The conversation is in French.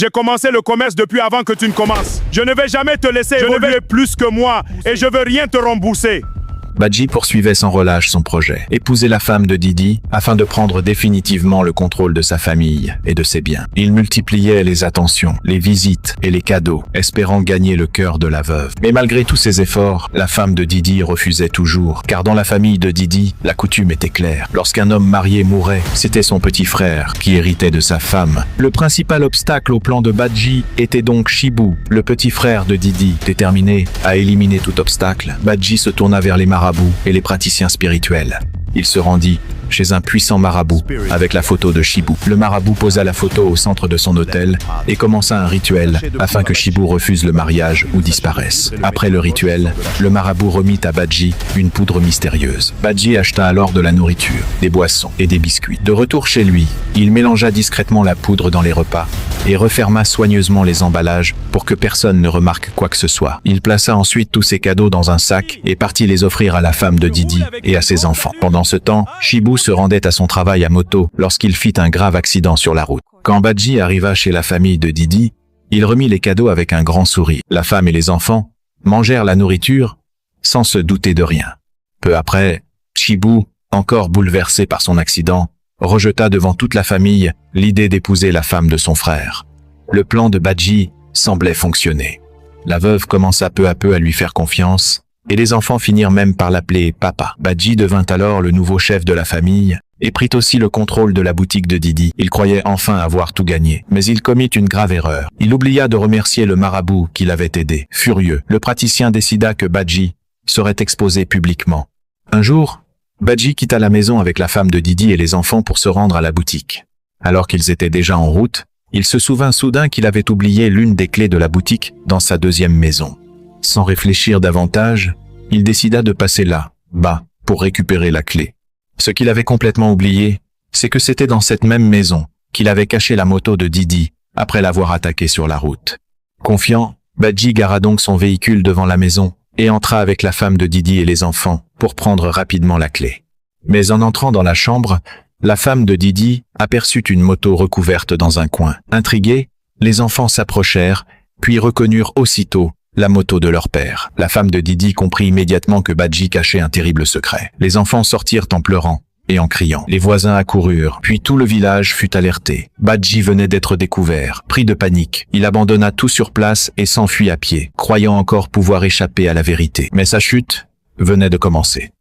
J'ai commencé le commerce depuis avant que tu ne commences. Je ne vais jamais te laisser évoluer plus que moi et je veux rien te rembourser. Badji poursuivait sans relâche son projet, épouser la femme de Didi afin de prendre définitivement le contrôle de sa famille et de ses biens. Il multipliait les attentions, les visites et les cadeaux, espérant gagner le cœur de la veuve. Mais malgré tous ses efforts, la femme de Didi refusait toujours, car dans la famille de Didi, la coutume était claire. Lorsqu'un homme marié mourait, c'était son petit frère qui héritait de sa femme. Le principal obstacle au plan de Badji était donc Chibou, le petit frère de Didi. Déterminé à éliminer tout obstacle, Badji se tourna vers les marabouts et les praticiens spirituels. Il se rendit chez un puissant marabout avec la photo de Chibou. Le marabout posa la photo au centre de son autel et commença un rituel afin que Chibou refuse le mariage ou disparaisse. Après le rituel, le marabout remit à Badji une poudre mystérieuse. Badji acheta alors de la nourriture, des boissons et des biscuits. De retour chez lui, il mélangea discrètement la poudre dans les repas et referma soigneusement les emballages pour que personne ne remarque quoi que ce soit. Il plaça ensuite tous ses cadeaux dans un sac et partit les offrir à la femme de Didi et à ses enfants. Pendant ce temps, Chibou se rendait à son travail à moto lorsqu'il fit un grave accident sur la route. Quand Badji arriva chez la famille de Didi, il remit les cadeaux avec un grand sourire. La femme et les enfants mangèrent la nourriture sans se douter de rien. Peu après, Chibou, encore bouleversé par son accident, rejeta devant toute la famille l'idée d'épouser la femme de son frère. Le plan de Badji semblait fonctionner. La veuve commença peu à peu à lui faire confiance, et les enfants finirent même par l'appeler papa. Badji devint alors le nouveau chef de la famille et prit aussi le contrôle de la boutique de Didi. Il croyait enfin avoir tout gagné, mais il commit une grave erreur. Il oublia de remercier le marabout qui l'avait aidé. Furieux, le praticien décida que Badji serait exposé publiquement. Un jour, Badji quitta la maison avec la femme de Didi et les enfants pour se rendre à la boutique. Alors qu'ils étaient déjà en route, il se souvint soudain qu'il avait oublié l'une des clés de la boutique dans sa deuxième maison. Sans réfléchir davantage, il décida de passer là, bas, pour récupérer la clé. Ce qu'il avait complètement oublié, c'est que c'était dans cette même maison qu'il avait caché la moto de Didi après l'avoir attaqué sur la route. Confiant, Badji gara donc son véhicule devant la maison et entra avec la femme de Didi et les enfants pour prendre rapidement la clé. Mais en entrant dans la chambre, la femme de Didi aperçut une moto recouverte dans un coin. Intrigués, les enfants s'approchèrent, puis reconnurent aussitôt la moto de leur père. La femme de Didi comprit immédiatement que Badji cachait un terrible secret. Les enfants sortirent en pleurant et en criant. Les voisins accoururent, puis tout le village fut alerté. Badji venait d'être découvert. Pris de panique, il abandonna tout sur place et s'enfuit à pied, croyant encore pouvoir échapper à la vérité. Mais sa chute venait de commencer.